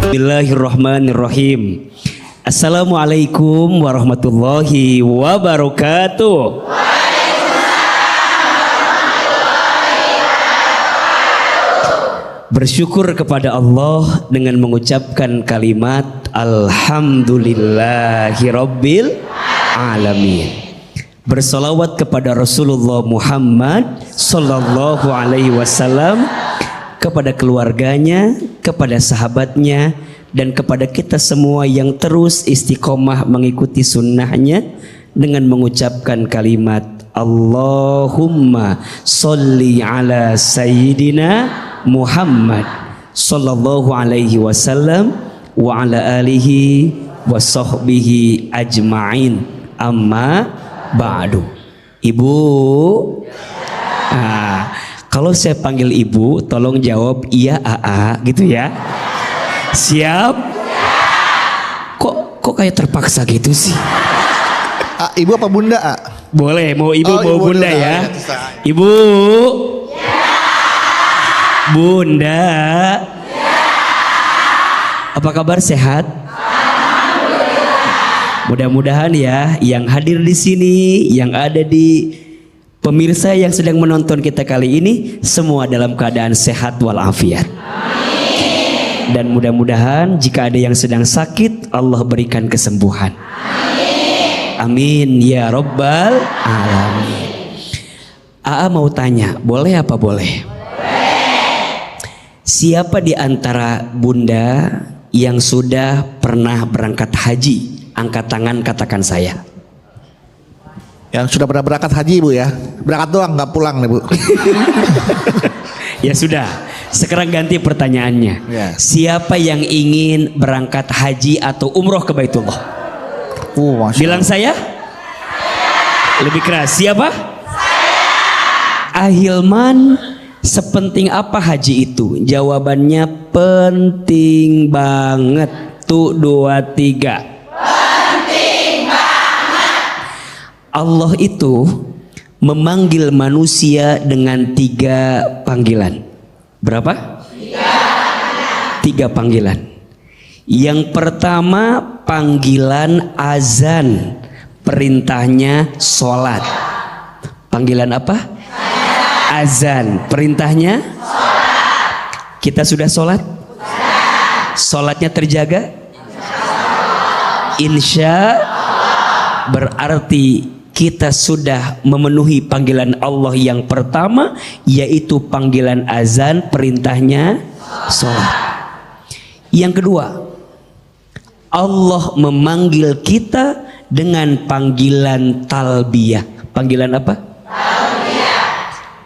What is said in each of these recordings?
Bismillahirrahmanirrahim. Assalamualaikum warahmatullahi wabarakatuh. Bersyukur kepada Allah dengan mengucapkan kalimat Alhamdulillahirabbil alamin. Bersolawat kepada Rasulullah Muhammad sallallahu alaihi wasallam, kepada keluarganya, kepada sahabatnya, dan kepada kita semua yang terus istiqomah mengikuti sunnahnya dengan mengucapkan kalimat Allahumma sholli ala sayyidina Muhammad sallallahu alaihi wasallam wa ala alihi wa sahbihi ajma'in, amma ba'du. Ibu, kalau saya panggil ibu tolong jawab iya aa gitu ya. Siap? Kok kayak terpaksa gitu sih? Ibu apa bunda? Boleh, mau ibu mau ibu bunda dulu, ya. ya. Ibu, bunda, apa kabar, sehat? Mudah-mudahan ya yang hadir di sini, yang ada di pemirsa yang sedang menonton kita kali ini semua dalam keadaan sehat walafiat. Dan mudah-mudahan jika ada yang sedang sakit Allah berikan kesembuhan. Amin ya rabbal alamin. Aa mau tanya, boleh apa boleh? Siapa di antara bunda yang sudah pernah berangkat haji? Angkat tangan, katakan saya. Yang sudah pernah berangkat haji ibu ya? Berangkat doang, nggak pulang nih bu. Ya sudah, sekarang ganti pertanyaannya. Ya. Siapa yang ingin berangkat haji atau umroh ke Baitullah? Bilang saya. Lebih keras, siapa? Ahilman, sepenting apa haji itu? Jawabannya penting banget. Tuh 2, 3. Allah itu memanggil manusia dengan 3 panggilan. Berapa? 3 panggilan. Yang pertama panggilan azan, perintahnya sholat. Panggilan apa? Azan, perintahnya sholat. Kita sudah sholat? Sholatnya terjaga? Insya berarti kita sudah memenuhi panggilan Allah yang pertama, yaitu panggilan azan, perintahnya sholat. Yang kedua, Allah memanggil kita dengan panggilan talbiyah. Panggilan apa? Talbiyah.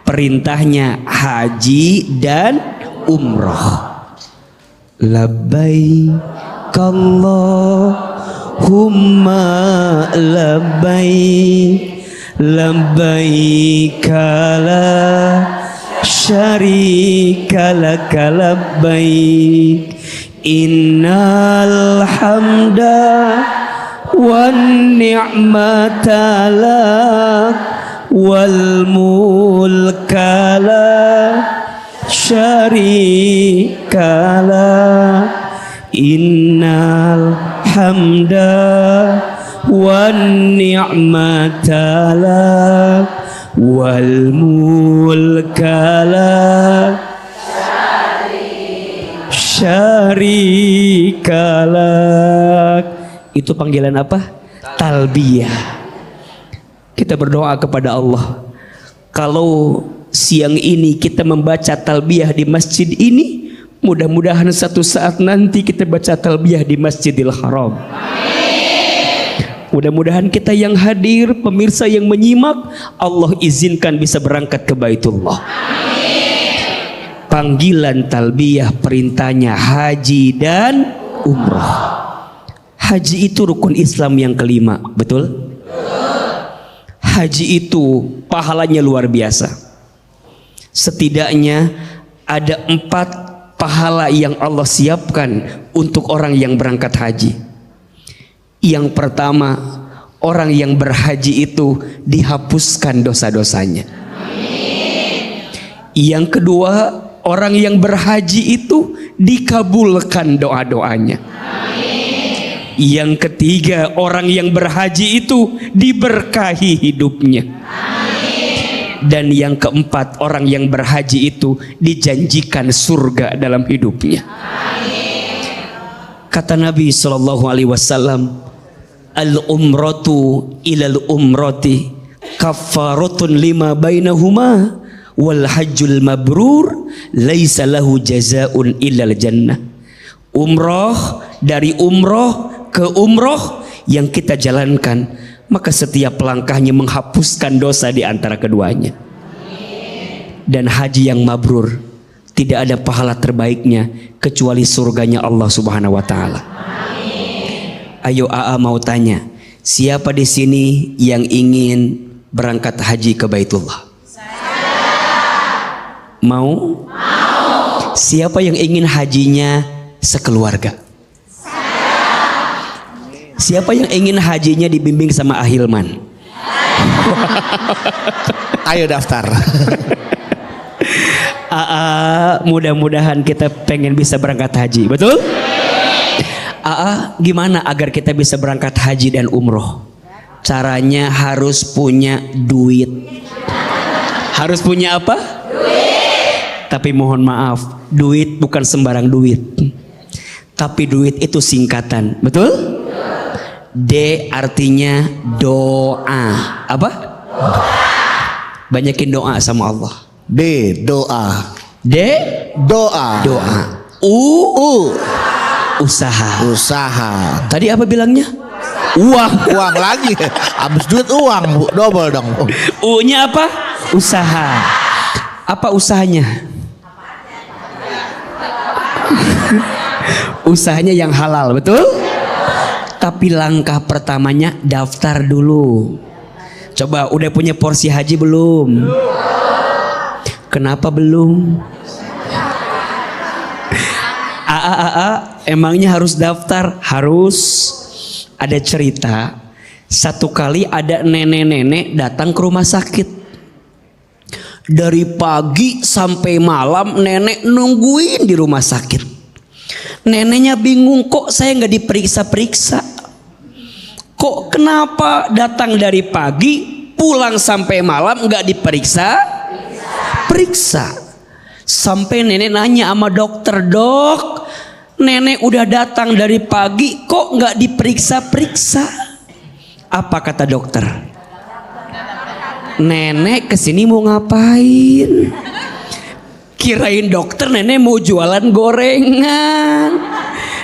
Perintahnya haji dan umroh. Labbaik Allahumma labbaik, labbaik la syarika laka labbaik, innal hamda wan ni'mata lak wal mulka la syarika lak, innal hamda wan ni'mata lak wal mulka lak syarikalak. Itu panggilan apa? Talbiyah. Kita berdoa kepada Allah, kalau siang ini kita membaca talbiyah di masjid ini, mudah-mudahan satu saat nanti kita baca talbiyah di Masjidil Haram. Mudah-mudahan kita yang hadir, pemirsa yang menyimak, Allah izinkan bisa berangkat ke Baitullah. Panggilan talbiyah, perintahnya haji dan umrah. Haji itu rukun Islam yang kelima, betul? Haji itu pahalanya luar biasa. Setidaknya ada 4 pahala yang Allah siapkan untuk orang yang berangkat haji. Yang pertama, orang yang berhaji itu dihapuskan dosa-dosanya. Yang kedua, orang yang berhaji itu dikabulkan doa-doanya. Yang ketiga, orang yang berhaji itu diberkahi hidupnya. Dan yang keempat, orang yang berhaji itu dijanjikan surga dalam hidupnya. Kata Nabi SAW, al-umratu ilal umrati kaffaratun lima bainahuma wal hajjul mabrur laisa lahu jazaun illal jannah. Umroh dari umroh ke umroh yang kita jalankan, maka setiap langkahnya menghapuskan dosa di antara keduanya. Dan haji yang mabrur tidak ada pahala terbaiknya kecuali surganya Allah Subhanahu wa taala. Ayo AA mau tanya, siapa di sini yang ingin berangkat haji ke Baitullah? Mau? Siapa yang ingin hajinya sekeluarga? Siapa yang ingin hajinya dibimbing sama Ahilman? Ayo daftar. Mudah-mudahan kita pengen bisa berangkat haji, betul? Gimana agar kita bisa berangkat haji dan umroh? Caranya harus punya duit. Harus punya apa? Duit. Tapi mohon maaf, duit bukan sembarang duit. Tapi duit itu singkatan, betul? D artinya doa. Apa? Banyakin doa sama Allah. D doa. D Doa. doa. U usaha. Usaha. Tadi apa bilangnya? Uang. Uang lagi. Habis duit uang double dong. U-nya apa? Usaha. Apa usahanya? Usahanya yang halal, betul? Tapi langkah pertamanya daftar dulu. Coba udah punya porsi haji belum? Kenapa belum? Emangnya harus daftar? Harus. Ada cerita, satu kali ada nenek-nenek datang ke rumah sakit. Dari pagi sampai malam nenek nungguin di rumah sakit. Neneknya bingung, kok saya nggak diperiksa-periksa? Kok kenapa datang dari pagi pulang sampai malam nggak diperiksa? Periksa. Sampai nenek nanya sama dokter, dok, nenek udah datang dari pagi kok nggak diperiksa-periksa? Apa kata dokter? Nenek kesini mau ngapain? Kirain dokter nenek mau jualan gorengan.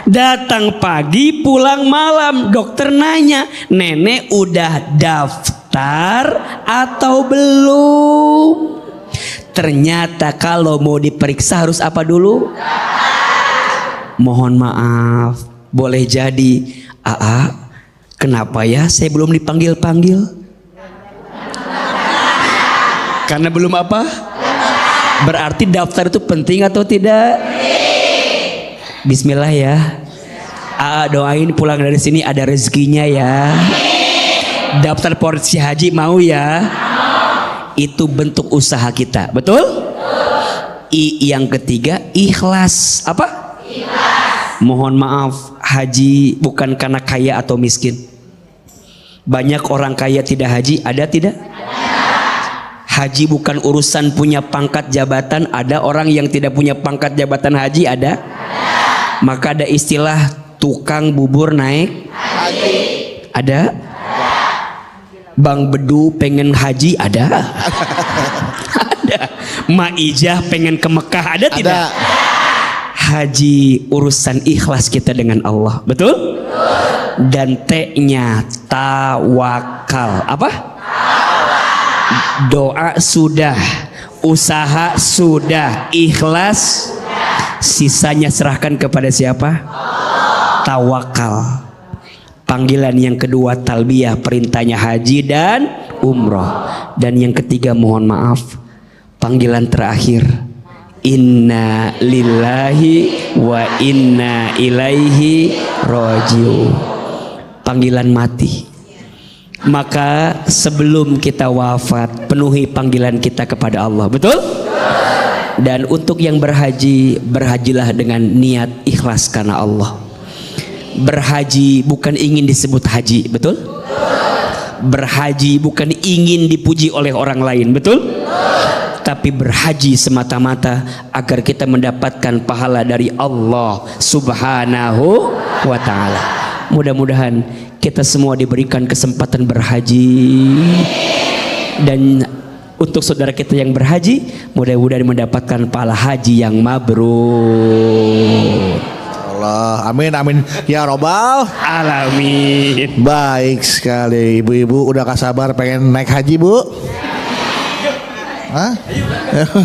Datang pagi pulang malam. Dokter nanya, nenek udah daftar atau belum? Ternyata kalau mau diperiksa harus apa dulu? Mohon maaf, boleh jadi kenapa ya saya belum dipanggil-panggil? Karena belum apa? Berarti daftar itu penting atau tidak? Bismillah ya. Doain pulang dari sini ada rezekinya ya. Daftar porsi haji mau ya? Itu bentuk usaha kita, betul? I yang ketiga ikhlas. Apa? Ikhlas. Mohon maaf, haji bukan karena kaya atau miskin. Banyak orang kaya tidak haji, ada tidak? Haji bukan urusan punya pangkat jabatan. Ada orang yang tidak punya pangkat jabatan haji, ada? Maka ada istilah tukang bubur naik haji. Ada? Bang Bedu pengen haji, ada? Ada. Maijah pengen ke Mekah, ada tidak? Ada. Haji urusan ikhlas kita dengan Allah, betul? Dan T-nya tawakal. Apa? Doa sudah, usaha sudah, ikhlas sisanya serahkan kepada siapa? Tawakal. Panggilan yang kedua talbiyah, perintahnya haji dan umroh. Dan yang ketiga mohon maaf, panggilan terakhir inna lillahi wa inna ilaihi rajiun. Panggilan mati. Maka sebelum kita wafat, penuhi panggilan kita kepada Allah, betul? Dan untuk yang berhaji, berhajilah dengan niat ikhlas karena Allah. Berhaji bukan ingin disebut haji, betul? Berhaji bukan ingin dipuji oleh orang lain, betul? Tapi berhaji semata-mata agar kita mendapatkan pahala dari Allah Subhanahu wa ta'ala. Mudah-mudahan kita semua diberikan kesempatan berhaji. Dan untuk saudara kita yang berhaji, mudah-mudahan mendapatkan pahala haji yang mabrur. Allah, amin amin ya robbal Alamin. Baik sekali, ibu-ibu udah gak sabar pengen naik haji, Bu? Hah?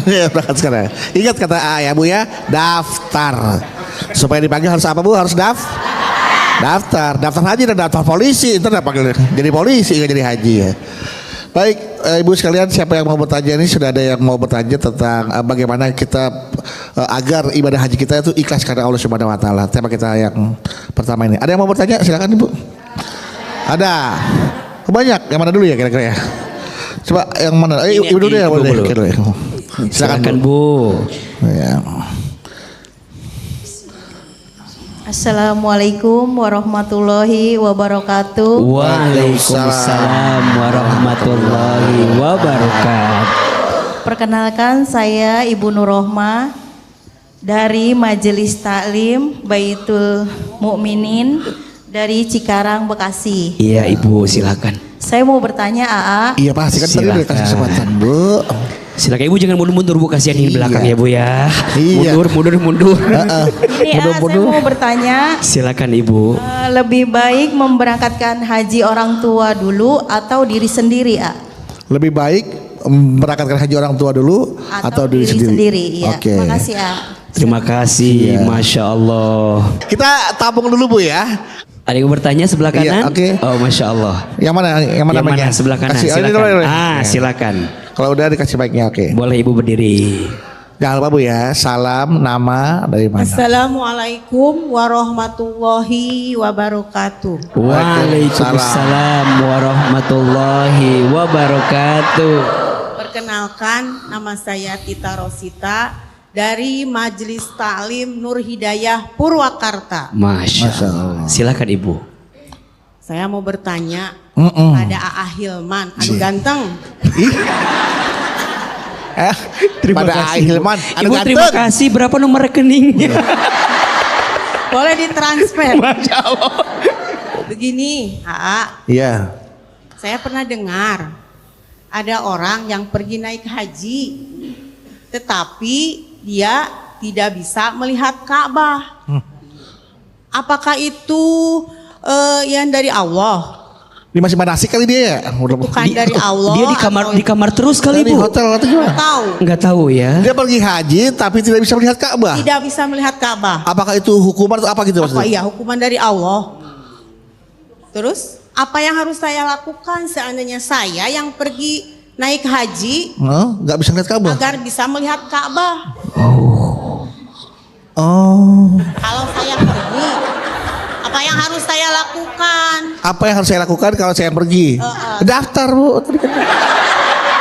Ya, berangkat sekarang. Ingat kata A ya, Bu ya, daftar. Supaya dipanggil harus apa, Bu? Harus daftar haji dan daftar polisi. Ntar panggil jadi polisi, nggak jadi haji ya. Baik, ibu sekalian, siapa yang mau bertanya ini? Sudah ada yang mau bertanya tentang bagaimana kita agar ibadah haji kita itu ikhlas karena Allah Subhanahu wa taala. Tema kita yang pertama ini. Ada yang mau bertanya? Silakan, Ibu. Ada. Banyak. Yang mana dulu ya kira-kira ya? Coba yang mana? Ibu dulu ya, boleh. Silakan, Bu. Ya. Assalamualaikum warahmatullahi wabarakatuh. Waalaikumsalam warahmatullahi wabarakatuh. Perkenalkan, saya Ibu Nurrohmah dari Majelis Taklim Baitul Mukminin dari Cikarang, Bekasi. Iya, Ibu, silakan. Saya mau bertanya, AA. Iya pasti kan tadi udah kasih kesempatan, Bu. Silakan, Ibu, jangan mundur-mundur, Bu, kasihan di belakang ya, Bu ya. Iya. Mundur. Ini saya mau bertanya, Silakan, Ibu. lebih baik memberangkatkan haji orang tua dulu atau diri sendiri, A? Lebih baik berangkatkan haji orang tua dulu atau diri sendiri. Iya. Oke. Makasih, A. Terima kasih, Iya. Masya Allah. Kita tabung dulu, Bu ya. Ada yang bertanya sebelah kanan? Iya, oke. Oh, Masya Allah. Yang mana? Yang mana? Yang mana? mic-nya? Sebelah kanan. Kasih, Silakan. ini dulu, ini. Silakan. Kalau udah dikasih mic-nya, oke. Boleh Ibu berdiri. Jangan lupa, Bu ya. Salam, nama, dari mana? Assalamualaikum warahmatullahi wabarakatuh. Waalaikumsalam warahmatullahi wabarakatuh. Perkenalkan, nama saya Tita Rosita dari Majelis Taklim Nur Hidayah Purwakarta. Masya Allah. Silakan, Ibu. Saya mau bertanya Mm-mm. pada AA Hilman, anu ganteng. Pada Hilman, Ibu, terima kasih. Berapa nomor rekeningnya? Boleh ditransfer. Masya Allah. Begini, AA, Iya. saya pernah dengar ada orang yang pergi naik haji, tetapi dia tidak bisa melihat Ka'bah. Apakah itu yang dari Allah? Ini masih manasik kali dia ya? Bukan dari Allah. Dia atau di kamar terus kali, Di Ibu. hotel atau gimana? tahu. Enggak tahu ya. Dia pergi haji tapi tidak bisa melihat Ka'bah. Tidak bisa melihat Ka'bah. Apakah itu hukuman atau apa gitu Apa maksudnya? iya hukuman dari Allah? Terus apa yang harus saya lakukan seandainya saya yang pergi naik haji Nggak bisa melihat Ka'bah. agar bisa melihat Ka'bah? Oh. Kalau saya pergi, apa yang harus saya lakukan? Apa yang harus saya lakukan kalau saya pergi? Daftar, Bu. Tadi kan.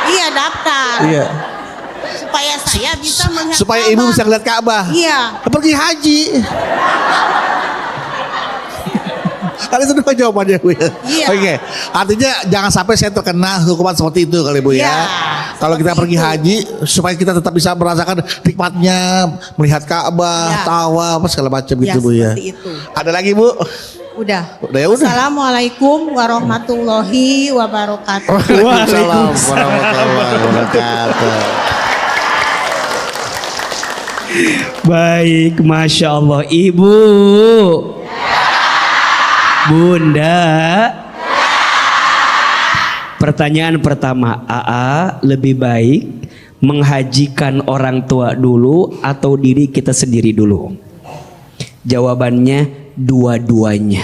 Iya, daftar. Iya. Supaya saya bisa melihat Supaya Ka'bah. ibu bisa lihat Ka'bah. Iya. Pergi haji. Kali itu dua jawabannya, Bu. Iya. Oke. Artinya jangan sampai saya terkena hukuman seperti itu kali, Bu ya. Iya, Kalau kita seperti pergi itu. haji supaya kita tetap bisa merasakan nikmatnya melihat Ka'bah, Iya. tawaf, apa segala macam Iya, gitu, Bu ya. seperti itu. Ada lagi, Bu? Udah. Udah ya udah. Assalamualaikum warahmatullahi wabarakatuh. Waalaikumsalam warahmatullahi wabarakatuh. Baik, Masya Allah. Ibu, Bunda. Pertanyaan pertama, AA, lebih baik menghajikan orang tua dulu atau diri kita sendiri dulu? Jawabannya dua-duanya.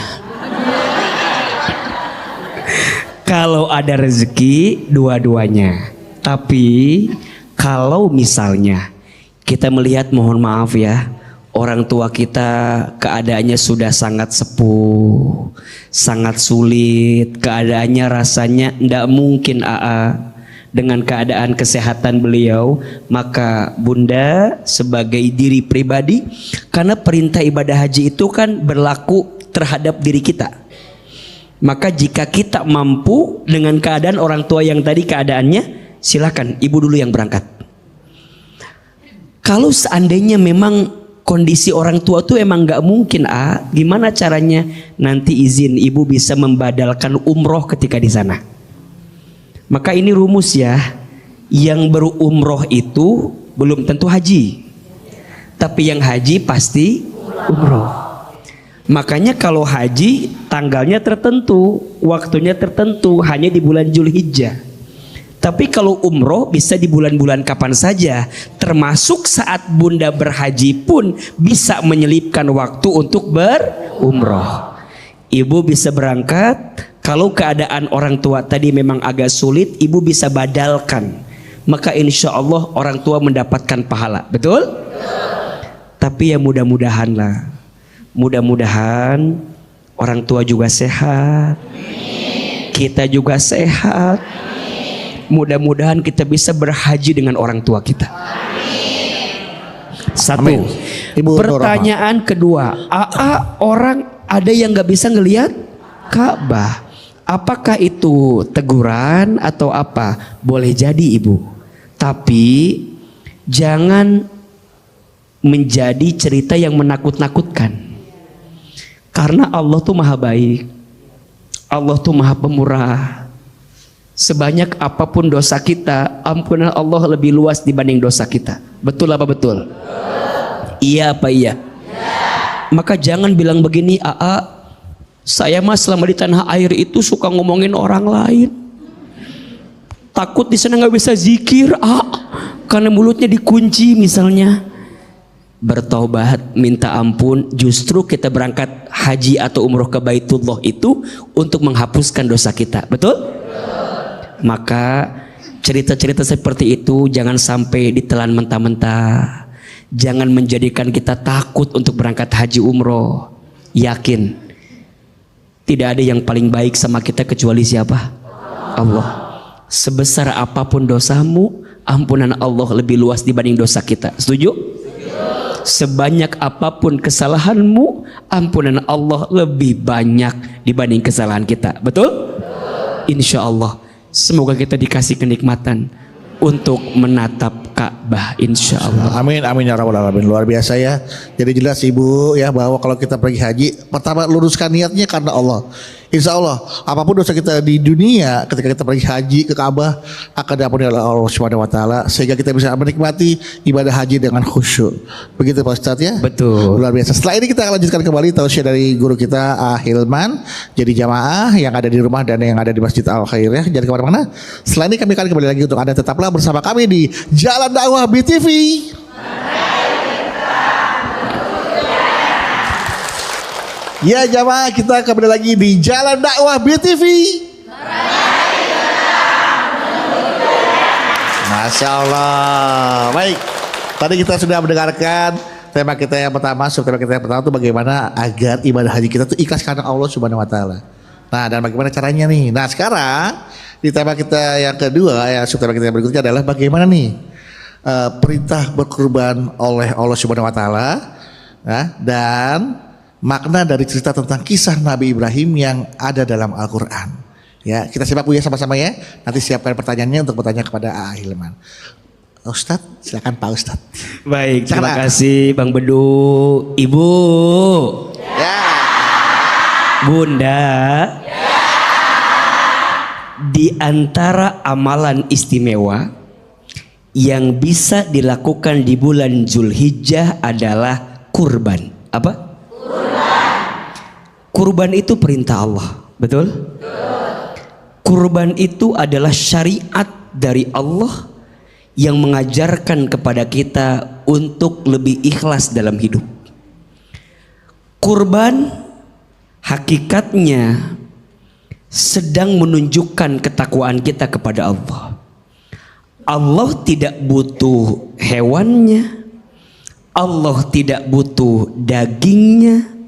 Kalau ada rezeki, dua-duanya. Tapi kalau misalnya kita melihat, mohon maaf ya, orang tua kita keadaannya sudah sangat sepuh, sangat sulit, keadaannya rasanya tidak mungkin AA dengan keadaan kesehatan beliau, maka Bunda sebagai diri pribadi, karena perintah ibadah haji itu kan berlaku terhadap diri kita, maka jika kita mampu dengan keadaan orang tua yang tadi keadaannya, silakan ibu dulu yang berangkat. Kalau seandainya memang kondisi orang tua tuh emang nggak mungkin, gimana caranya? Nanti izin ibu bisa membadalkan umroh ketika di sana. Maka ini rumus ya, yang berumroh itu belum tentu haji, tapi yang haji pasti umroh. Makanya kalau haji tanggalnya tertentu, waktunya tertentu, hanya di bulan Zulhijjah. Tapi kalau umroh bisa di bulan-bulan kapan saja, termasuk saat Bunda berhaji pun bisa menyelipkan waktu untuk berumroh. Ibu bisa berangkat, kalau keadaan orang tua tadi memang agak sulit, ibu bisa badalkan. Maka insya Allah orang tua mendapatkan pahala, betul? Tapi ya mudah-mudahan lah, mudah-mudahan orang tua juga sehat, kita juga sehat. Mudah-mudahan kita bisa berhaji dengan orang tua kita. Satu. Amin. Ibu Pertanyaan kedua, orang ada yang nggak bisa ngelihat Ka'bah. Apakah itu teguran atau apa? Boleh jadi ibu. Tapi jangan menjadi cerita yang menakut-nakutkan. Karena Allah tuh maha baik. Allah tuh maha pemurah. Sebanyak apapun dosa kita, ampunan Allah lebih luas dibanding dosa kita. Betul apa betul? Iya apa iya? Maka jangan bilang begini, saya mah selama di tanah air itu suka ngomongin orang lain. Takut di sana nggak bisa zikir, karena mulutnya dikunci misalnya. Bertaubat, minta ampun. Justru kita berangkat haji atau umroh ke Baitullah itu untuk menghapuskan dosa kita. Betul? Maka cerita-cerita seperti itu jangan sampai ditelan mentah-mentah. Jangan menjadikan kita takut untuk berangkat haji umroh. Yakin tidak ada yang paling baik sama kita kecuali siapa? Allah. Sebesar apapun dosamu, ampunan Allah lebih luas dibanding dosa kita. Setuju? Sebanyak apapun kesalahanmu, ampunan Allah lebih banyak dibanding kesalahan kita. Betul? Insya Allah. Semoga kita dikasih kenikmatan untuk menatap Ka'bah, insya Allah. Amin, amin ya rabbal alamin. Luar biasa ya. Jadi jelas ibu ya, bahwa kalau kita pergi haji, pertama luruskan niatnya karena Allah. Insya Allah apapun dosa kita di dunia, ketika kita pergi haji ke Ka'bah akan diampuni oleh Allah Subhanahu Wa Taala, sehingga kita bisa menikmati ibadah haji dengan khusyuk. Begitu Pak Ustadz ya. Betul. Luar biasa. Setelah ini kita akan lanjutkan kembali tausiah dari guru kita Hilman. Jadi jamaah yang ada di rumah dan yang ada di Masjid Al Khair ya, jangan kemana-mana. Setelah ini kami akan kembali lagi untuk Anda, tetaplah bersama kami di Jalan Dakwah BTV. Ya jamaah, kita kembali lagi di Jalan Dakwah BTV. Masya Allah. Baik, tadi kita sudah mendengarkan tema kita yang pertama, subtema kita yang pertama itu bagaimana agar ibadah haji kita itu ikhlas karena Allah Subhanahu Wa Taala. Nah, dan bagaimana caranya nih? Nah, sekarang di tema kita yang kedua, ya subtema kita yang berikutnya adalah bagaimana nih perintah berkurban oleh Allah Subhanahu Wa Taala, ya, dan makna dari cerita tentang kisah Nabi Ibrahim yang ada dalam Al-Quran. Ya, kita simak Bu ya sama-sama ya. Nanti siapkan pertanyaannya untuk bertanya kepada A. Hilman. Ustadz, silakan Pak Ustadz. Baik, terima kasih Bang Bedu. Ibu, Ya. Bunda, di antara amalan istimewa yang bisa dilakukan di bulan Zulhijjah adalah kurban. Apa? Kurban itu perintah Allah, betul? Kurban itu adalah syariat dari Allah yang mengajarkan kepada kita untuk lebih ikhlas dalam hidup. Kurban hakikatnya sedang menunjukkan ketakwaan kita kepada Allah. Allah tidak butuh hewannya, Allah tidak butuh dagingnya,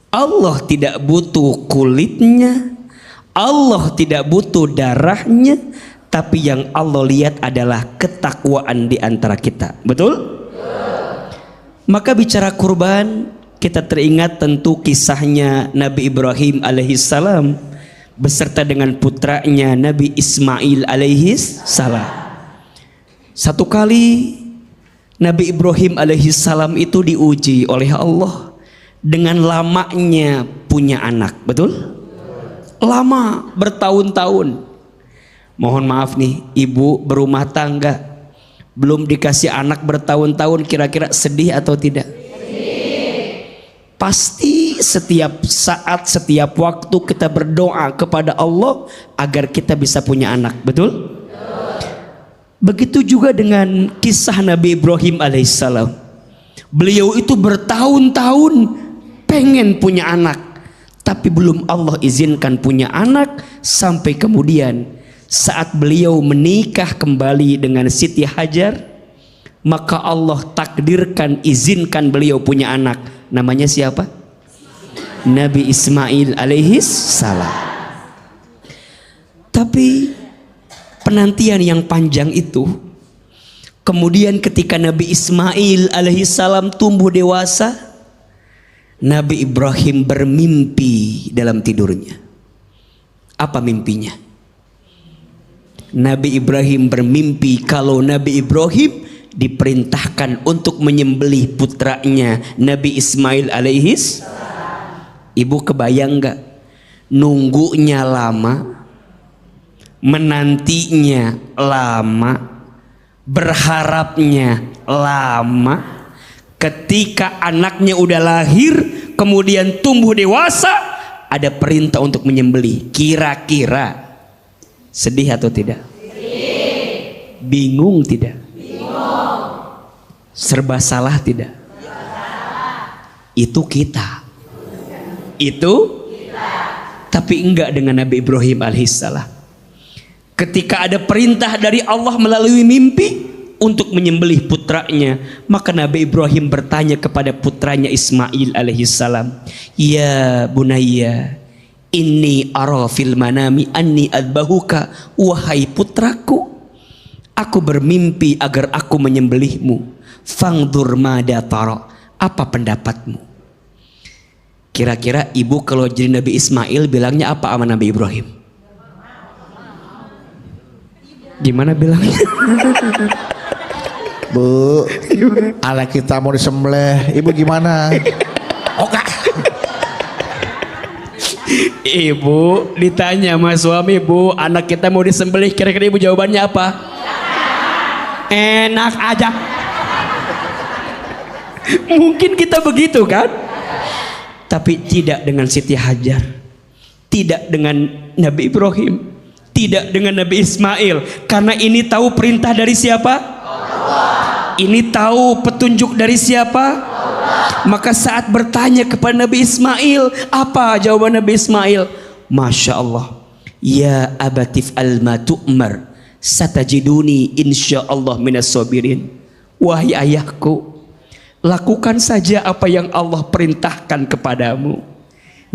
Allah tidak butuh kulitnya, Allah tidak butuh darahnya, Tapi yang Allah lihat adalah ketakwaan di antara kita. Betul? Maka bicara kurban, kita teringat tentu kisahnya Nabi Ibrahim alaihissalam beserta dengan putranya Nabi Ismail alaihissalam. Satu kali Nabi Ibrahim alaihissalam itu diuji oleh Allah dengan lamanya punya anak. Betul? Lama, bertahun-tahun. Mohon maaf nih, ibu berumah tangga belum dikasih anak bertahun-tahun, kira-kira sedih atau tidak? Pasti setiap saat, setiap waktu kita berdoa kepada Allah agar kita bisa punya anak. Betul? Begitu juga dengan kisah Nabi Ibrahim alaihissalam. Beliau itu bertahun-tahun pengen punya anak, tapi belum Allah izinkan punya anak. Sampai kemudian saat beliau menikah kembali dengan Siti Hajar, maka Allah takdirkan, izinkan beliau punya anak. Namanya siapa? Nabi Ismail alaihissalam. Tapi penantian yang panjang itu, kemudian ketika Nabi Ismail alaihissalam tumbuh dewasa, Nabi Ibrahim bermimpi dalam tidurnya. Apa mimpinya? Nabi Ibrahim bermimpi kalau Nabi Ibrahim diperintahkan untuk menyembelih putranya Nabi Ismail alaihis. Ibu kebayang gak? Nunggunya lama, menantinya lama, berharapnya lama. Ketika anaknya udah lahir, kemudian tumbuh dewasa, ada perintah untuk menyembelih. Kira-kira sedih atau tidak? Bingung tidak? Serba salah tidak? Itu kita. Tapi enggak dengan Nabi Ibrahim alaihissalam. Ketika ada perintah dari Allah melalui mimpi untuk menyembelih putranya, maka Nabi Ibrahim bertanya kepada putranya Ismail alaihissalam, "Ya bunayya, inni ara fil manami anni adbahuka." Wahai putraku, aku bermimpi agar aku menyembelihmu. Fangdur mada tara, apa pendapatmu? Kira-kira ibu kalau jadi Nabi Ismail bilangnya apa sama Nabi Ibrahim? Gimana bilangnya? Bu, ala kita mau disembelih, ibu gimana? Oke. Ibu ditanya sama suami, "Bu, anak kita mau disembelih, kira-kira ibu jawabannya apa?" Enak aja. Mungkin kita begitu kan? Tapi tidak dengan Siti Hajar, tidak dengan Nabi Ibrahim, tidak dengan Nabi Ismail. Karena ini tahu perintah dari siapa? Allah. Ini tahu petunjuk dari siapa? Allah. Maka saat bertanya kepada Nabi Ismail, apa jawaban Nabi Ismail? Masya Allah. Ya abatif alma tu'mar, satajiduni insyaallah minas sabirin. Wahai ayahku, lakukan saja apa yang Allah perintahkan kepadamu,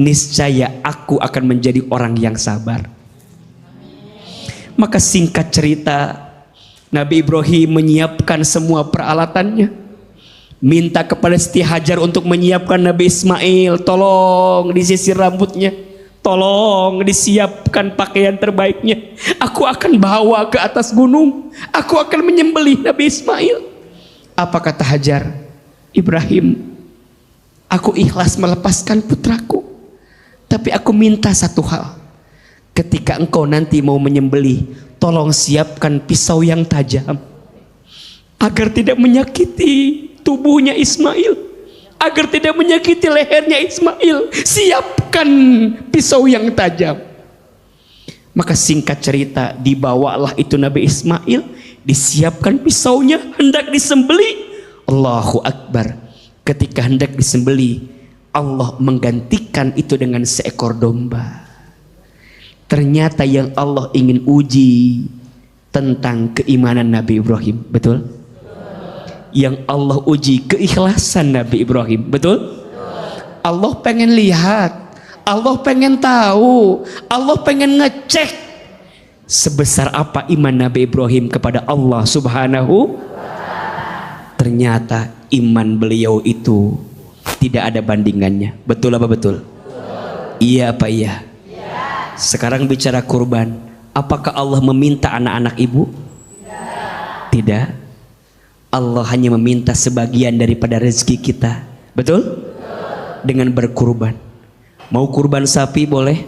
niscaya aku akan menjadi orang yang sabar. Maka singkat cerita, Nabi Ibrahim menyiapkan semua peralatannya, minta kepada Siti Hajar untuk menyiapkan Nabi Ismail. Tolong disisir rambutnya, tolong disiapkan pakaian terbaiknya, aku akan bawa ke atas gunung, aku akan menyembelih Nabi Ismail. Apa kata Hajar? Ibrahim, aku ikhlas melepaskan putraku, tapi aku minta satu hal. Ketika engkau nanti mau menyembelih, tolong siapkan pisau yang tajam agar tidak menyakiti tubuhnya Ismail, agar tidak menyakiti lehernya Ismail. Siapkan pisau yang tajam. Maka singkat cerita, dibawalah itu Nabi Ismail, disiapkan pisaunya, hendak disembelih. Allahu Akbar. Ketika hendak disembelih, Allah menggantikan itu dengan seekor domba. Ternyata yang Allah ingin uji tentang keimanan Nabi Ibrahim. Betul? Yang Allah uji keikhlasan Nabi Ibrahim. Betul? Allah pengen lihat, Allah pengen tahu, Allah pengen ngecek Sebesar apa iman Nabi Ibrahim kepada Allah Subhanahu? Ternyata iman beliau itu tidak ada bandingannya. Betul apa betul? Iya apa iya? Sekarang bicara kurban. Apakah Allah meminta anak-anak ibu? Tidak. Allah hanya meminta sebagian daripada rezeki kita. Betul? Dengan berkurban. Mau kurban sapi boleh?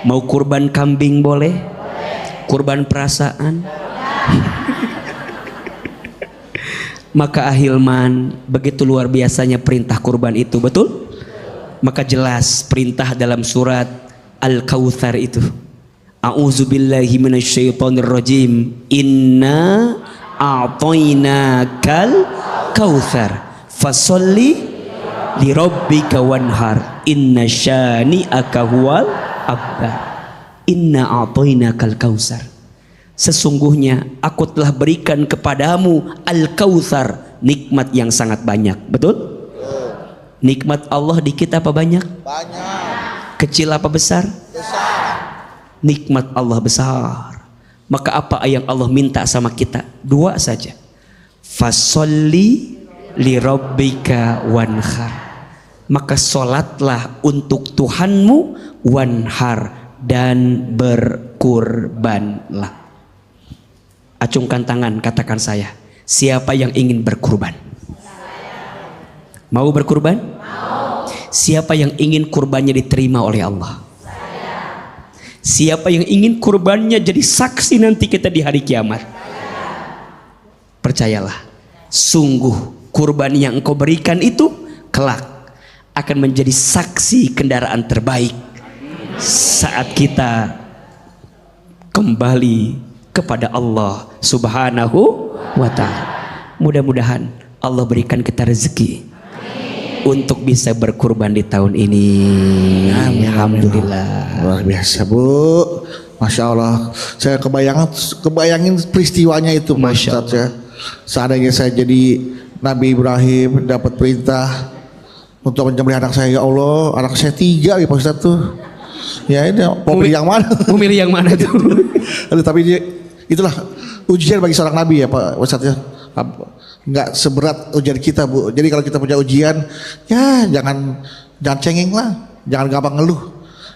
Mau kurban kambing boleh? Kurban perasaan? Maka ahilman, begitu luar biasanya perintah kurban itu, betul? Maka jelas perintah dalam surat Al-Kautsar itu. A'udzubillahi minasyaitonirrajim. Inna a'tainakal kautsar fasholli lirabbika wanhar inna syani'aka huwal abtar. Inna a'tainakal kautsar. Sesungguhnya aku telah berikan kepadamu Al-Kautsar, nikmat yang sangat banyak. Betul? Nikmat Allah dikit apa banyak? Banyak. Kecil apa besar? Nikmat Allah besar. Maka apa yang Allah minta sama kita? Dua saja. Fasholli lirabbika wanhar. Maka solatlah untuk Tuhanmu, wanhar, dan berkurbanlah. Acungkan tangan, katakan saya. Siapa yang ingin berkurban? Mau berkurban? Mau. Siapa yang ingin kurbannya diterima oleh Allah? Siapa yang ingin kurbannya jadi saksi nanti kita di hari kiamat? Percayalah, sungguh kurban yang engkau berikan itu kelak akan menjadi saksi kendaraan terbaik saat kita kembali kepada Allah Subhanahu wa ta'ala. Mudah-mudahan Allah berikan kita rezeki untuk bisa berkurban di tahun ini. Alhamdulillah. Luar biasa Bu, Masya Allah. Saya kebayangin peristiwanya itu Pak Ustadz ya. Seandainya saya jadi Nabi Ibrahim, dapat perintah untuk menyembelih anak saya, ya Allah, anak saya 3 ya Pak Ustadz tuh. Ya ini mau pilih yang mana? Mau milih yang mana tuh? Aduh, tapi itulah ujian bagi seorang Nabi ya Pak Ustadz ya. Nggak seberat ujian kita Bu. Jadi kalau kita punya ujian, ya jangan cengeng lah, jangan gampang ngeluh,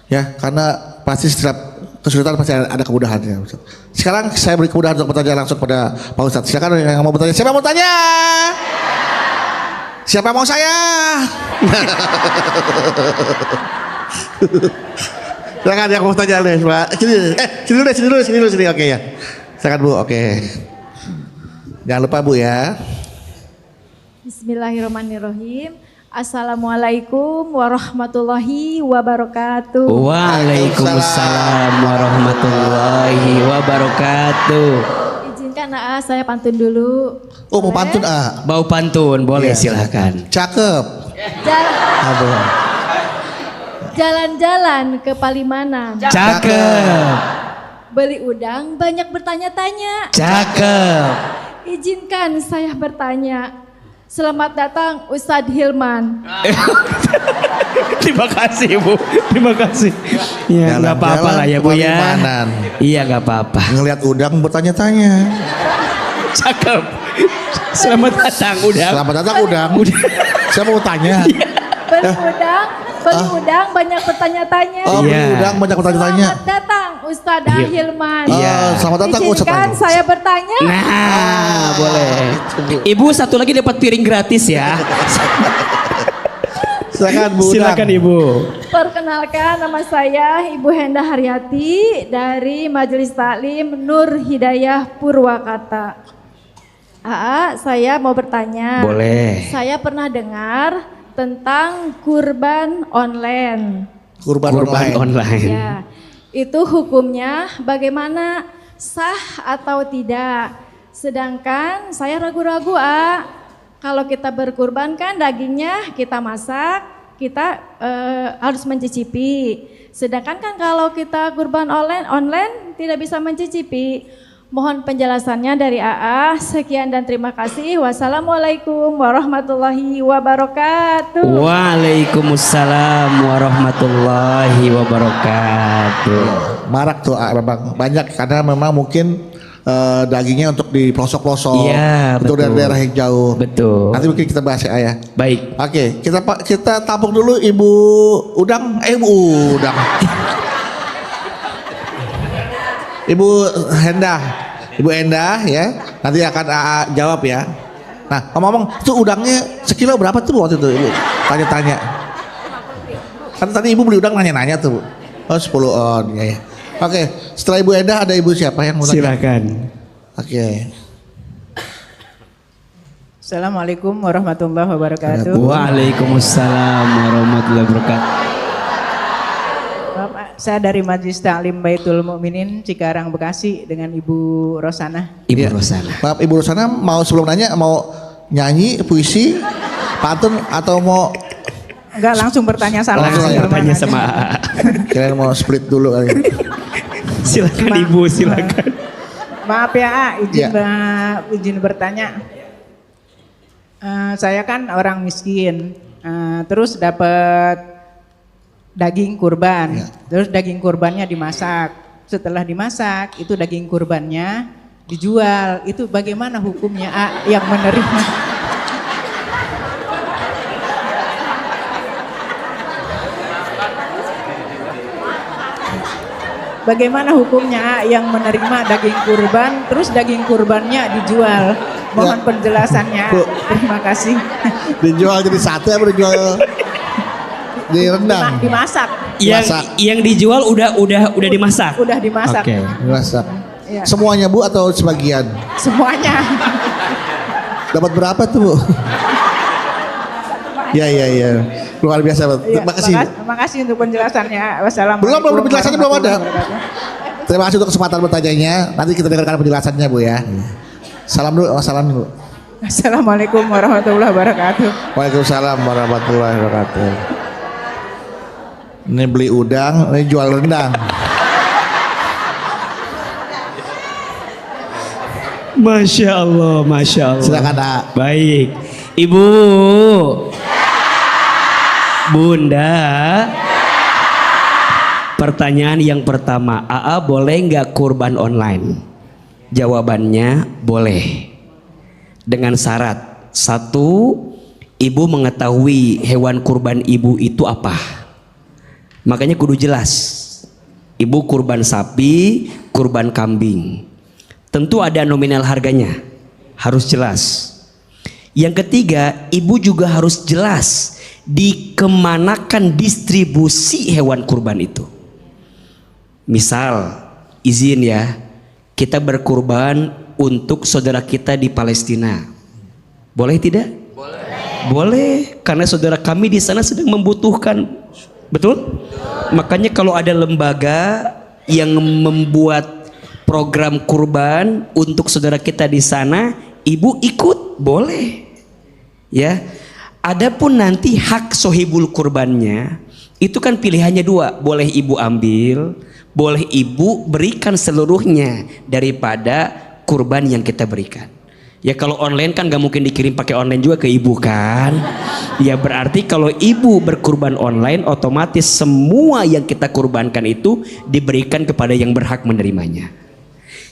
ya karena pasti setiap kesulitan pasti ada kemudahannya. Sekarang saya beri kemudahan untuk bertanya langsung pada Pak Ustadz. Silakan yang mau bertanya. Siapa yang mau tanya? Siapa yang mau saya? Silakan yang mau tanya deh Pak. Sini dulu. Oke ya. Silakan Bu. Oke. Jangan lupa Bu ya. Bismillahirrahmanirrahim. Assalamualaikum warahmatullahi wabarakatuh. Waalaikumsalam warahmatullahi wabarakatuh. Izinkan saya pantun dulu. Oh mau pantun Bau pantun boleh Iya. silahkan. Cakep. Jalan-jalan ke Palimanan. Cakep. Beli udang banyak bertanya-tanya. Cakep. Izinkan saya bertanya. Selamat datang Ustadz Hilman. Terima kasih Bu. Terima kasih. Ya nggak apa-apa lah ya Bu ya. Palimanan. Iya nggak apa-apa. Ngelihat udang bertanya-tanya. Cakep. Selamat datang udang. Selamat datang udang. Saya mau tanya. Beli udang banyak bertanya-tanya. Oh beli Iya. udang banyak bertanya-tanya. Selamat datang Ustadz Iya. Hilman. Iya. Selamat datang Ustadz. Izinkan saya bertanya. Nah, boleh. Ibu satu lagi dapat piring gratis ya. Silakan Bu. Silakan Ibu. Perkenalkan nama saya Ibu Henda Haryati dari Majelis Taklim Nur Hidayah Purwakarta. Saya mau bertanya. Boleh. Saya pernah dengar tentang kurban online. Kurban online. Ya, itu hukumnya bagaimana, sah atau tidak? Sedangkan saya ragu-ragu, kalau kita berkurban kan dagingnya kita masak, kita harus mencicipi. Sedangkan kan kalau kita kurban online tidak bisa mencicipi. Mohon penjelasannya dari AA. Sekian dan terima kasih. Wassalamualaikum warahmatullahi wabarakatuh. Waalaikumsalam warahmatullahi wabarakatuh. Marak tuh memang banyak karena memang mungkin dagingnya untuk di pelosok-pelosok, Iya, untuk betul. daerah yang jauh. Betul. Nanti mungkin kita bahas ya. Baik. Oke, kita tampung dulu Ibu Udang, Ibu Udang. Ibu Endah ya. Nanti akan AA jawab ya. Nah, ngomong-ngomong, itu udangnya sekilo berapa tuh waktu itu Ibu? Tanya-tanya. Kan tadi Ibu beli udang nanya-nanya tuh, Bu. Oh 10 on, ya. Oke, setelah Ibu Endah ada Ibu siapa yang mau tanya? Silakan. Oke. Assalamualaikum warahmatullahi wabarakatuh. Waalaikumsalam warahmatullahi wabarakatuh. Bapak, saya dari Majelis Ta'lim Baitul Mukminin Cikarang Bekasi dengan Ibu Rosana. Ibu Iya. Rosana. Maaf Ibu Rosana, mau sebelum nanya mau nyanyi puisi, pantun atau mau Enggak, langsung bertanya sama. Langsung Langsung ya, bertanya aja. sama AA. kalian mau split dulu kali. Silakan Ibu, silakan. Maaf ya, A, Iya. izin bertanya. Saya kan orang miskin, terus dapat daging kurban, Iya. terus daging kurbannya dimasak. Setelah dimasak, itu daging kurbannya dijual. Itu bagaimana hukumnya A yang menerima? Bagaimana hukumnya A yang menerima daging kurban, terus daging kurbannya dijual? Mohon Ya. penjelasannya. Bu. Terima kasih. Dijual jadi sate apa dijual di rendang? Dimasak, Masak. Yang dijual udah dimasak. udah dimasak. Oke. Dimasak. Ya. Semuanya Bu atau sebagian? Semuanya. Dapat berapa tuh Bu? Iya. Luar biasa Bu. Ya, Terima kasih. makasih untuk penjelasannya. Wassalamualaikum. Belum penjelasannya belum ada. warahmatullahi wabarakatuh. Terima kasih untuk kesempatan bertanyanya. Nanti kita dengarkan penjelasannya Bu ya. Salam dulu, salam dulu. Assalamualaikum warahmatullahi wabarakatuh. Waalaikumsalam warahmatullahi wabarakatuh. Ini beli udang, ini jual rendang. Masya Allah, Masya Allah. Silakan A. Baik. Ibu. Bunda. Pertanyaan yang pertama, AA boleh nggak kurban online? Jawabannya boleh. Dengan syarat, satu, ibu mengetahui hewan kurban ibu itu apa. Makanya kudu jelas. Ibu kurban sapi, kurban kambing. Tentu ada nominal harganya, harus jelas. Yang ketiga, ibu juga harus jelas dikemanakan distribusi hewan kurban itu. Misal, izin ya, kita berkurban untuk saudara kita di Palestina. Boleh tidak? Boleh, karena saudara kami di sana sedang membutuhkan. Betul? Makanya kalau ada lembaga yang membuat program kurban untuk saudara kita di sana, ibu ikut, boleh. Ya. Adapun nanti hak sohibul kurbannya, itu kan pilihannya dua, boleh ibu ambil, boleh ibu berikan seluruhnya daripada kurban yang kita berikan. Ya kalau online kan gak mungkin dikirim pakai online juga ke ibu kan. Ya berarti kalau ibu berkurban online, otomatis semua yang kita kurbankan itu diberikan kepada yang berhak menerimanya.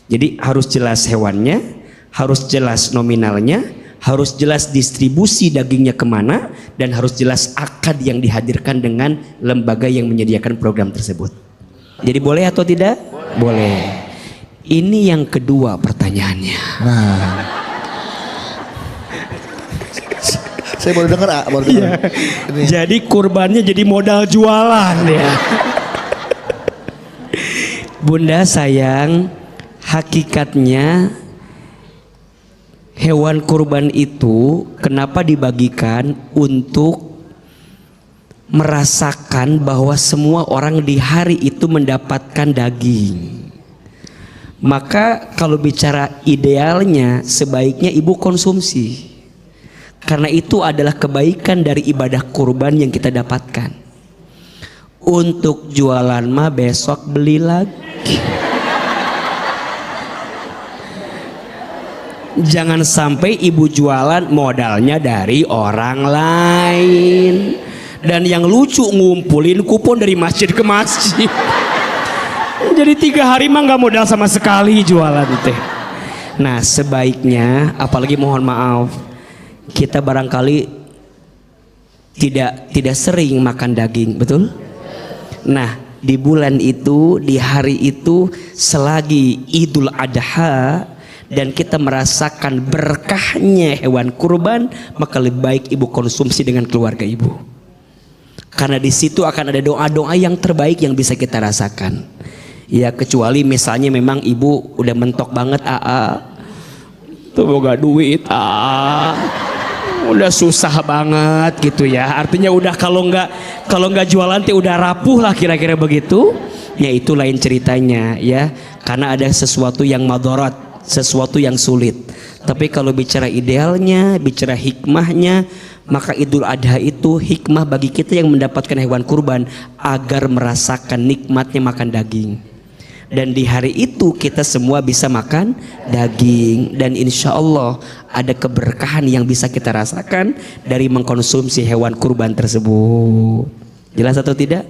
Jadi harus jelas hewannya, harus jelas nominalnya, harus jelas distribusi dagingnya kemana, dan harus jelas akad yang dihadirkan dengan lembaga yang menyediakan program tersebut. Jadi boleh atau tidak? Boleh. Ini yang kedua pertanyaannya. Nah. Saya baru dengar, baru dengar. Ini. Jadi kurbannya jadi modal jualan ya. Bunda sayang, hakikatnya hewan kurban itu kenapa dibagikan untuk merasakan bahwa semua orang di hari itu mendapatkan daging. Maka kalau bicara idealnya sebaiknya ibu konsumsi. Karena itu adalah kebaikan dari ibadah kurban yang kita dapatkan. Untuk jualan mah besok beli lagi. Jangan sampai ibu jualan modalnya dari orang lain. Dan yang lucu ngumpulin kupon dari masjid ke masjid. Jadi 3 hari mah nggak modal sama sekali jualan teh. Nah sebaiknya, apalagi mohon maaf, kita barangkali tidak sering makan daging, betul? Nah di bulan itu, di hari itu, selagi Idul Adha dan kita merasakan berkahnya hewan kurban, maka lebih baik ibu konsumsi dengan keluarga ibu. Karena di situ akan ada doa-doa yang terbaik yang bisa kita rasakan. Ya kecuali misalnya memang ibu udah mentok banget, tuh boga duit, udah susah banget gitu ya. Artinya udah kalau nggak jualan teh udah rapuh lah kira-kira begitu. Ya itu lain ceritanya ya. Karena ada sesuatu yang madarat, sesuatu yang sulit. Tapi kalau bicara idealnya, bicara hikmahnya, maka Idul Adha itu hikmah bagi kita yang mendapatkan hewan kurban agar merasakan nikmatnya makan daging. Dan di hari itu kita semua bisa makan daging. Dan insya Allah ada keberkahan yang bisa kita rasakan dari mengkonsumsi hewan kurban tersebut. Jelas atau tidak?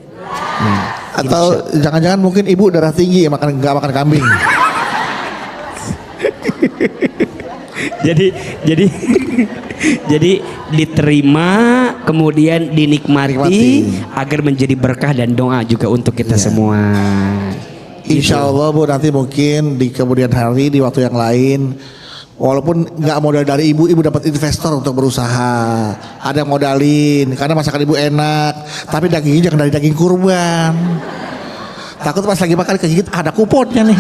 Nah, Atau jangan-jangan mungkin ibu darah tinggi nggak makan kambing. jadi diterima, kemudian dinikmati agar menjadi berkah dan doa juga untuk kita semua. Insya Allah Bu, nanti mungkin di kemudian hari di waktu yang lain, walaupun nggak modal dari ibu dapat investor untuk berusaha. Ada yang modalin karena masakan ibu enak, tapi dagingnya jangan dari daging kurban. Takut pas lagi makan kegigit ada kuponnya nih.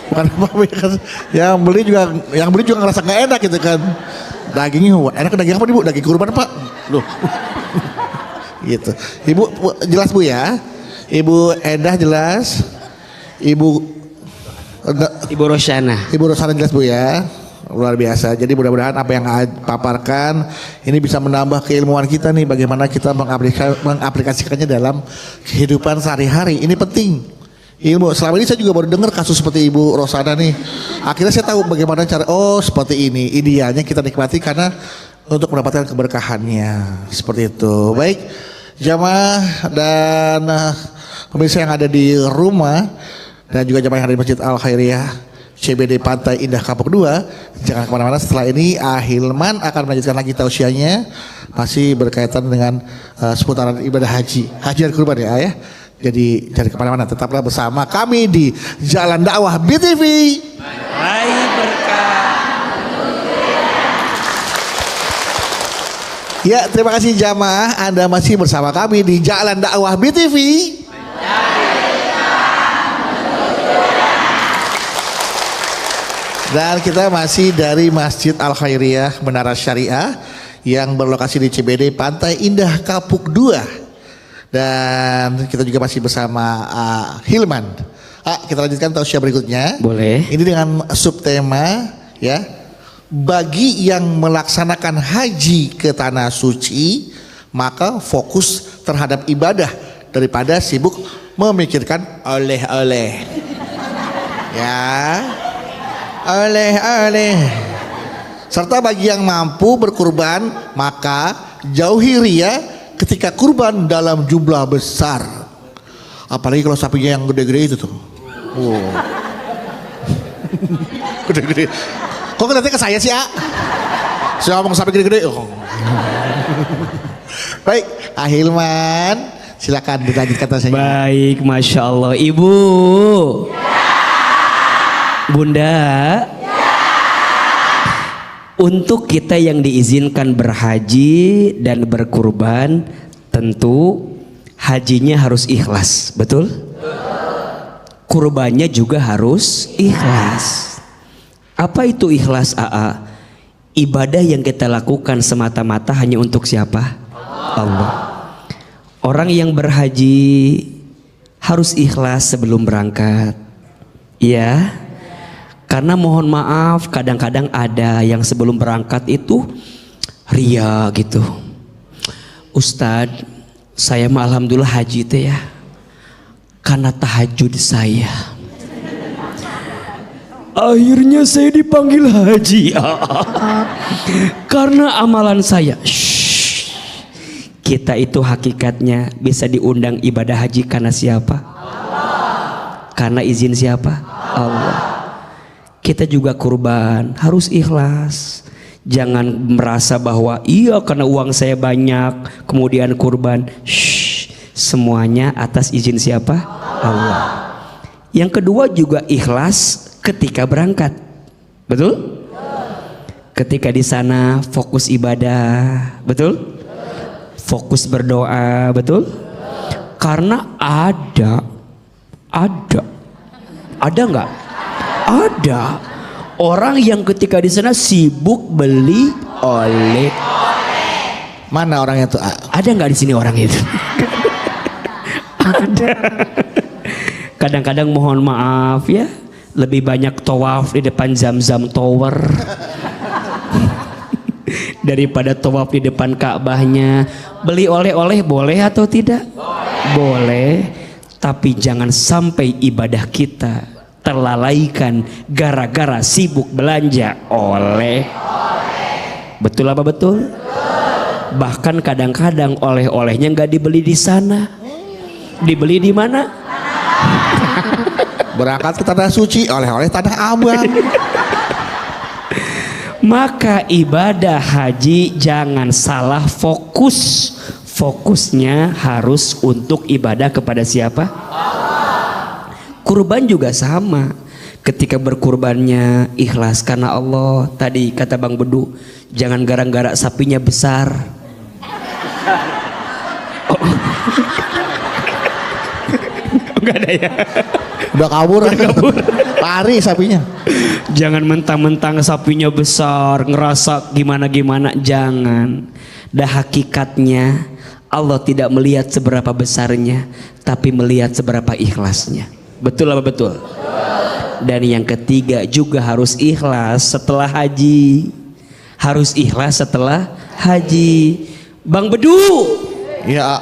Bukan apa-apa kan, yang beli juga ngerasa nggak enak gitu kan. Dagingnya enak, daging apa nih Bu? Daging kurban Pak. Loh. Gitu. Ibu jelas Bu ya. Ibu Endah jelas. Ibu Rosyana jelas Bu ya. Luar biasa. Jadi mudah-mudahan apa yang paparkan ini bisa menambah keilmuan kita nih, bagaimana kita mengaplikasikannya dalam kehidupan sehari-hari. Ini penting. Ilmu. Selama ini saya juga baru dengar kasus seperti Ibu Rosana nih. Akhirnya saya tahu bagaimana cara. Oh seperti ini. Idealnya kita nikmati karena untuk mendapatkan keberkahannya. Seperti itu. Baik jamaah dan pemirsa yang ada di rumah dan juga jamaah yang ada di Masjid Al Khairiyah CBD Pantai Indah Kapuk 2, jangan kemana-mana. Setelah ini Hilman akan melanjutkan lagi tausiahnya masih berkaitan dengan seputaran ibadah haji dan kurban ya. Jadi jangan kemana-mana, tetaplah bersama kami di Jalan Dakwah BTV. Hai berkah. Ya, terima kasih jamaah, Anda masih bersama kami di Jalan Dakwah BTV. Dan kita masih dari Masjid Al Khairiyah Menara Syariah yang berlokasi di CBD Pantai Indah Kapuk 2. Dan kita juga masih bersama Hilman. Kita lanjutkan tausiah berikutnya. Boleh. Ini dengan subtema ya, bagi yang melaksanakan haji ke tanah suci, maka fokus terhadap ibadah daripada sibuk memikirkan oleh-oleh. Ya, oleh-oleh. Serta bagi yang mampu berkurban, maka jauhi ria ketika kurban dalam jumlah besar. Apalagi kalau sapinya yang gede-gede itu tuh. Wow. Gede-gede. Kok ngeliatnya ke saya sih, Saya ngomong sapi gede-gede. Oh. Baik, Hilman, silakan dilanjutkan tausiahnya. Baik, Masya Allah. Ibu Bunda, untuk kita yang diizinkan berhaji dan berkurban, tentu hajinya harus ikhlas, betul? Kurbannya juga harus ikhlas. Apa itu ikhlas, AA? Ibadah yang kita lakukan semata-mata hanya untuk siapa? Allah. Orang yang berhaji harus ikhlas sebelum berangkat. Ya. Karena mohon maaf, kadang-kadang ada yang sebelum berangkat itu ria gitu. Ustadz, saya mah alhamdulillah haji itu ya karena tahajud saya. Akhirnya saya dipanggil haji. Karena amalan saya. Kita itu hakikatnya bisa diundang ibadah haji karena siapa? Karena izin siapa? Allah. Kita juga kurban harus ikhlas. Jangan merasa bahwa iya karena uang saya banyak kemudian kurban. Semuanya atas izin siapa? Allah. Yang kedua juga ikhlas ketika berangkat. Betul? Ketika di sana fokus ibadah. Betul? Fokus berdoa. Betul? Karena ada nggak? Ada orang yang ketika di sana sibuk beli oleh. Mana orangnya tuh? Ada nggak di sini orang itu? Ada. Kadang-kadang mohon maaf ya, lebih banyak tawaf di depan Zamzam Tower daripada tawaf di depan Ka'bahnya. Beli oleh-oleh boleh atau tidak? Boleh, tapi jangan sampai ibadah kita terlalaikan gara-gara sibuk belanja oleh. Betul apa betul? Bahkan kadang-kadang oleh-olehnya nggak dibeli di sana, dibeli di mana? Berangkat ke tanah suci, oleh-oleh tanah abang. Maka ibadah haji jangan salah fokus. Fokusnya harus untuk ibadah kepada siapa? Kurban juga sama. Ketika berkurbannya ikhlas karena Allah. Tadi kata Bang Bedu, jangan gara-gara sapinya besar. Enggak ada ya. Udah kabur. Lari sapinya. Jangan mentang-mentang sapinya besar, ngerasa gimana-gimana, jangan. Dah hakikatnya Allah tidak melihat seberapa besarnya, tapi melihat seberapa ikhlasnya. Betul apa betul? Dan yang ketiga juga harus ikhlas setelah haji. Harus ikhlas setelah haji. Bang Bedu. Ya.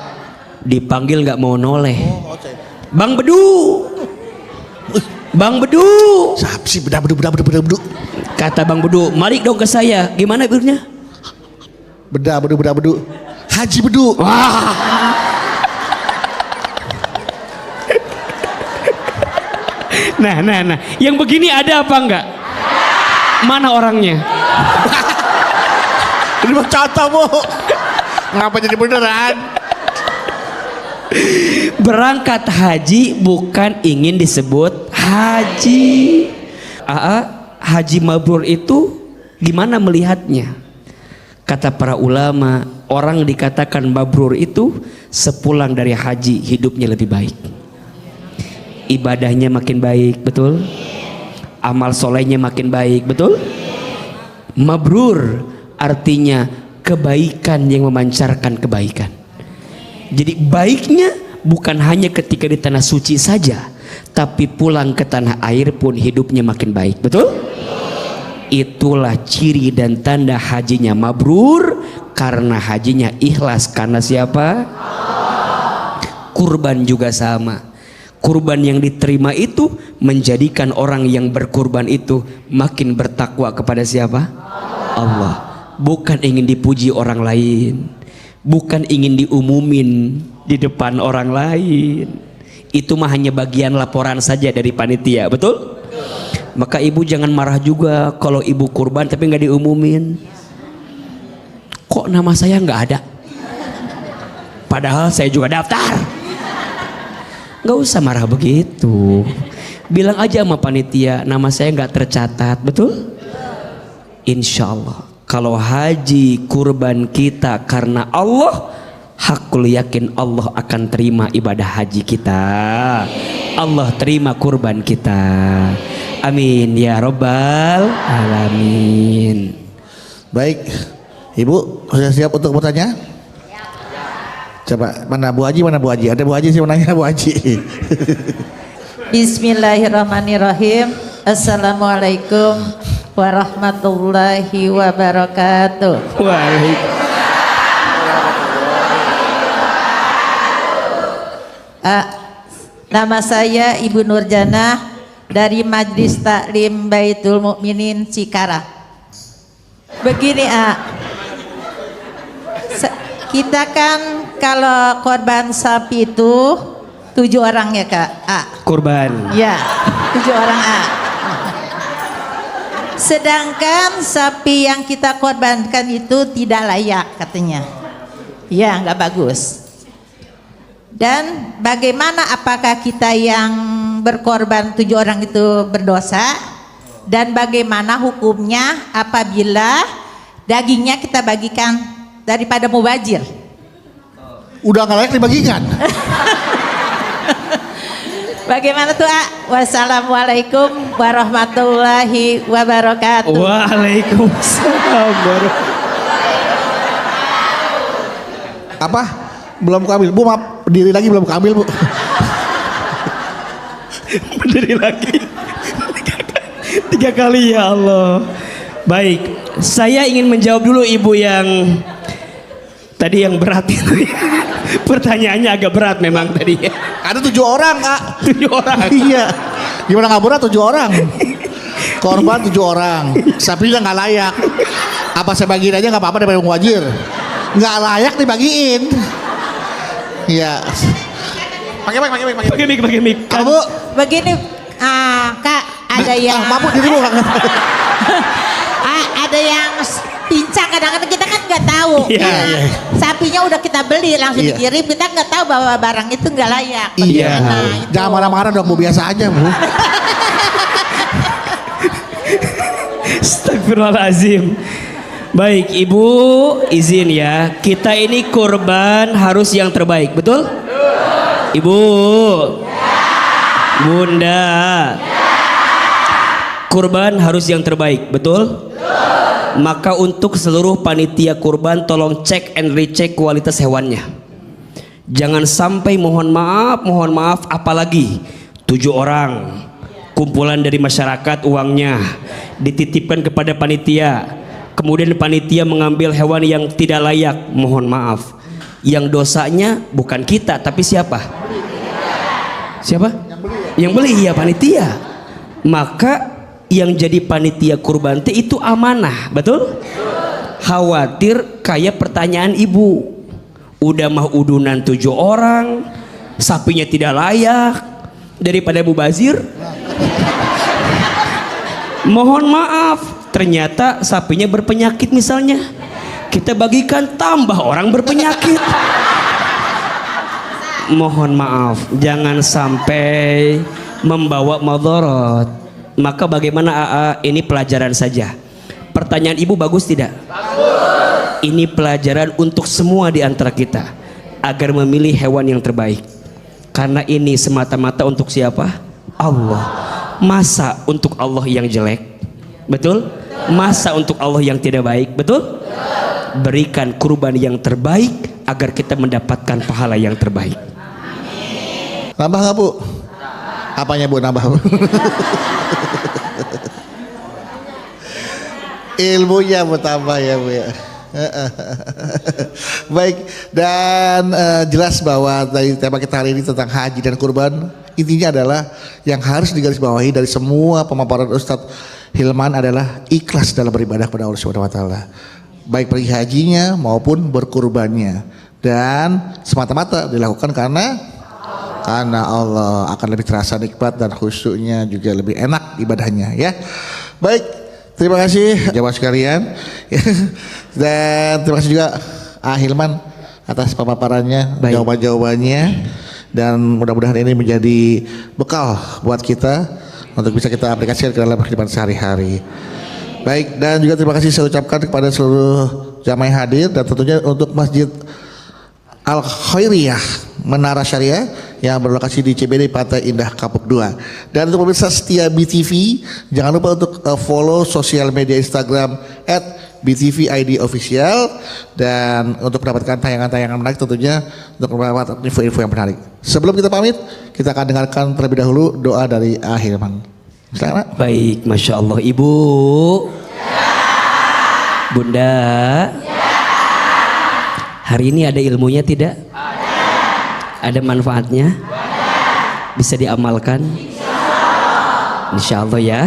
Dipanggil nggak mau noleh. Bang Bedu. Bang Bedu. Siapa sih bedu. Kata Bang Bedu, mari dong ke saya. Gimana Birnya? Bedu. Haji Bedu. Wah. Nah. Yang begini ada apa enggak? Mana orangnya? Ini mah contoh, Bu. Ngapa jadi beneran? Berangkat haji bukan ingin disebut haji. Haji mabrur itu gimana melihatnya? Kata para ulama, orang dikatakan mabrur itu sepulang dari haji hidupnya lebih baik, ibadahnya makin baik, betul? Amal solehnya makin baik, betul? Mabrur artinya kebaikan yang memancarkan kebaikan. Jadi baiknya bukan hanya ketika di tanah suci saja, tapi pulang ke tanah air pun hidupnya makin baik, betul? Itulah ciri dan tanda hajinya mabrur, karena hajinya ikhlas karena siapa? Kurban juga sama. Kurban yang diterima itu menjadikan orang yang berkurban itu makin bertakwa kepada siapa? Allah. Bukan ingin dipuji orang lain, bukan ingin diumumin di depan orang lain. Itu mah hanya bagian laporan saja dari panitia, betul? Maka ibu jangan marah juga kalau ibu kurban tapi nggak diumumin. Kok nama saya nggak ada? Padahal saya juga daftar. Nggak usah marah begitu. Bilang aja sama panitia, nama saya nggak tercatat, betul? Insya Allah. Kalau haji kurban kita karena Allah, hakul yakin Allah akan terima ibadah haji kita. Allah terima kurban kita. Amin ya Rabbal Alamin. Baik, Ibu sudah siap untuk bertanya? Coba mana Bu Haji, mana Bu Haji? Ada Bu Haji sih menanya Bu Haji. Bismillahirrahmanirrahim. Assalamualaikum warahmatullahi wabarakatuh. Nama saya Ibu Nurjana dari Majelis Taklim Baitul Mukminin Cikarang. Begini kita kan kalau korban sapi itu 7 orang ya Kak Kurban. ya 7 orang sedangkan sapi yang kita korbankan itu tidak layak katanya, ya nggak bagus. Dan bagaimana, apakah kita yang berkorban 7 orang itu berdosa, dan bagaimana hukumnya apabila dagingnya kita bagikan daripada mubazir? Udah nggak layak dibagikan. Bagaimana tuh Wassalamualaikum warahmatullahi wabarakatuh. Waalaikumsalam Apa? Belum kamil. Bu maaf, berdiri lagi belum kamil, Bu. Berdiri lagi 3 kali, ya Allah. Baik, saya ingin menjawab dulu ibu yang tadi yang berat itu. Pertanyaannya agak berat memang tadi ya. Ada 7 orang, Kak. 7 orang. Iya. Gimana nggak berat 7 orang? Korban 7 orang. Sapinya nggak layak. Apa saya bagiin aja nggak apa-apa daripada mubazir. Nggak layak dibagiin. Iya. Pakai mic. Apa, Bu? Begini Kak, ada yang Mampu diri, Bu. ada yang pincang, kadang-kadang kita kan nggak tahu. Iya, iya. Sapinya udah kita beli langsung Iya. dikirim, kita nggak tahu bahwa barang itu nggak layak. Iya. Nah, itu. Jangan marah-marah dong, Bu. Biasa aja, Bu. Astagfirullahaladzim. Baik, Ibu izin ya. Kita ini kurban harus yang terbaik, betul? Ibu. Bunda. Kurban harus yang terbaik, betul? Maka untuk seluruh panitia kurban tolong cek and recheck kualitas hewannya. Jangan sampai mohon maaf apalagi 7 orang kumpulan dari masyarakat uangnya dititipkan kepada panitia, kemudian panitia mengambil hewan yang tidak layak. Mohon maaf, yang dosanya bukan kita tapi siapa? Yang beli ya panitia. Maka yang jadi panitia kurban itu amanah, betul? Khawatir kayak pertanyaan ibu, udah mah udunan 7 orang, sapinya tidak layak, daripada mubazir. Mohon maaf, ternyata sapinya berpenyakit misalnya, kita bagikan tambah orang berpenyakit. Mohon maaf, jangan sampai membawa madarat. Maka bagaimana ini pelajaran saja. Pertanyaan ibu bagus tidak? Bagus. Ini pelajaran untuk semua di antara kita agar memilih hewan yang terbaik. Karena ini semata-mata untuk siapa? Allah. Masa untuk Allah yang jelek? Betul? Masa untuk Allah yang tidak baik? Betul? Berikan kurban yang terbaik agar kita mendapatkan pahala yang terbaik. Nambah nggak, Bu? Apanya, Bu? Nambah, Bu? Ilmunya bertambah ya, Bu ya. Baik, dan jelas bahwa dari tema kita hari ini tentang haji dan kurban, intinya adalah yang harus digarisbawahi dari semua pemaparan Ustadz Hilman adalah ikhlas dalam beribadah kepada Allah Subhanahu wa taala. Baik pergi hajinya maupun berkurbannya, dan semata-mata dilakukan karena Allah, akan lebih terasa nikmat dan khusyuknya juga lebih enak ibadahnya ya. Baik, terima kasih jamaah sekalian. Dan terima kasih juga Hilman atas pemaparannya, jawaban-jawabannya, dan mudah-mudahan ini menjadi bekal buat kita untuk bisa kita aplikasikan ke dalam kehidupan sehari-hari. Baik, dan juga terima kasih saya ucapkan kepada seluruh jamaah yang hadir, dan tentunya untuk Masjid Al Khairiyah Menara Syariah yang berlokasi di CBD Pantai Indah Kapuk 2. Dan untuk pemirsa setia BTV, jangan lupa untuk follow sosial media Instagram @BTVID Official, dan untuk mendapatkan tayangan-tayangan menarik tentunya untuk mendapatkan info-info yang menarik. Sebelum kita pamit, kita akan dengarkan terlebih dahulu doa dari Hilman. Selamat. Baik, Masya Allah. Ibu, Bunda, hari ini ada ilmunya tidak? Ada manfaatnya? Bisa diamalkan? Insya Allah ya.